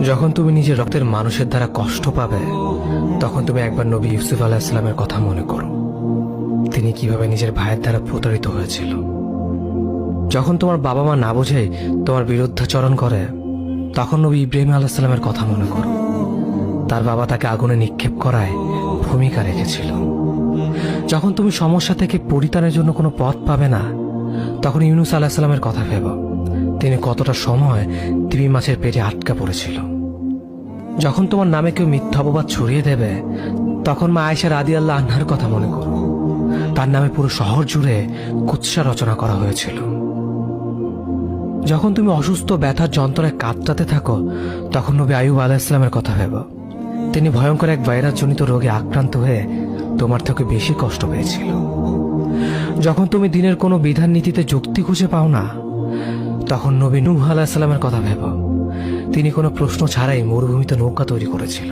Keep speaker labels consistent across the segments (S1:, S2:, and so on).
S1: যখন তুমি নিজের রক্তের মানুষের দ্বারা কষ্ট পাবে, তখন তুমি একবার নবী ইউসুফ আলাইহিস সালামের কথা মনে করো। তিনি কিভাবে নিজের ভাইয়ের দ্বারা প্রতারিত হয়েছিল। যখন তোমার বাবা মা না বোঝে তোমার বিরুদ্ধাচরণ করে, তখন নবী ইব্রাহিম আলাইহিস সালামের কথা মনে করো। তার বাবা তাকে আগুনে নিক্ষেপ করায় ভূমিকা রেখেছিল। যখন তুমি সমস্যা থেকে পরিত্রাণের জন্য কোনো পথ পাবে না, তখন ইউনুস আলাইহিস সালামের কথা ভেবো। তিনি কতটা সময় তিমি মাছের পেটে আটকা পড়েছিল। যখন তোমার নামে কেউ মিথ্যা অপবাদ ছড়িয়ে দেবে, তখন মা আয়েশা রাদিয়াল্লাহু আনহার কথা মনে করো। তার নামে পুরো শহর জুড়ে কুৎসা রচনা করা হয়েছিল। যখন তুমি অসুস্থ ব্যথার যন্ত্রণায় কাতরাতে থাকো, তখন নবী আইয়ুব আলাইহিস সালামের কথা ভেবো। তিনি ভয়ঙ্কর এক ভাইরাসজনিত রোগে আক্রান্ত হয়ে তোমার থেকে বেশি কষ্ট পেয়েছিল। যখন তুমি দিনের কোনো বিধান নীতিতে যুক্তি খুঁজে পাও না, তখন নবী নূহ আলাইহিস সালামের কথা ভেবো। তিনি কোনো প্রশ্ন ছাড়াই মরুভূমিতে নৌকা তৈরি করেছিল।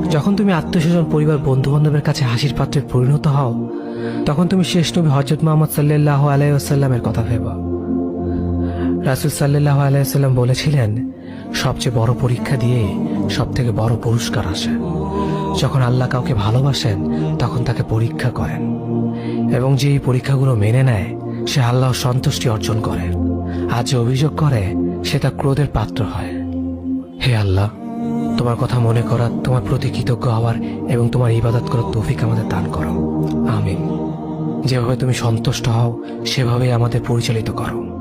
S1: যখন তুমি আত্মীয়স্বজন, পরিবার, বন্ধু বান্ধবের কাছে হাসির পাত্রে পরিণত হও, তখন তুমি শেষ নবী হযরত মুহাম্মদ সাল্লাল্লাহু আলাইহি ওয়াসাল্লামের কথা ভেবো। রাসূল সাল্লাল্লাহু আলাইহি ওয়াসাল্লাম বলেছিলেন, সবচেয়ে বড় পরীক্ষা দিয়ে সব থেকে বড় পুরস্কার আসে। যখন আল্লাহ কাউকে ভালোবাসেন, তখন তাকে পরীক্ষা করেন, এবং যে এই পরীক্ষাগুলো মেনে নেয়, সে আল্লাহর সন্তুষ্টি অর্জন করে। আর যে অভিযোগ করে, সে তার ক্রোধের পাত্র হয়। হে আল্লাহ, তোমার কথা মনে করা, তোমার প্রতি কৃতজ্ঞ হওয়ার এবং তোমার ইবাদত করার তৌফিক আমাদের দান করো। আমিন। যেভাবে তুমি সন্তুষ্ট হও, সেভাবেই আমাদের পরিচালিত করো।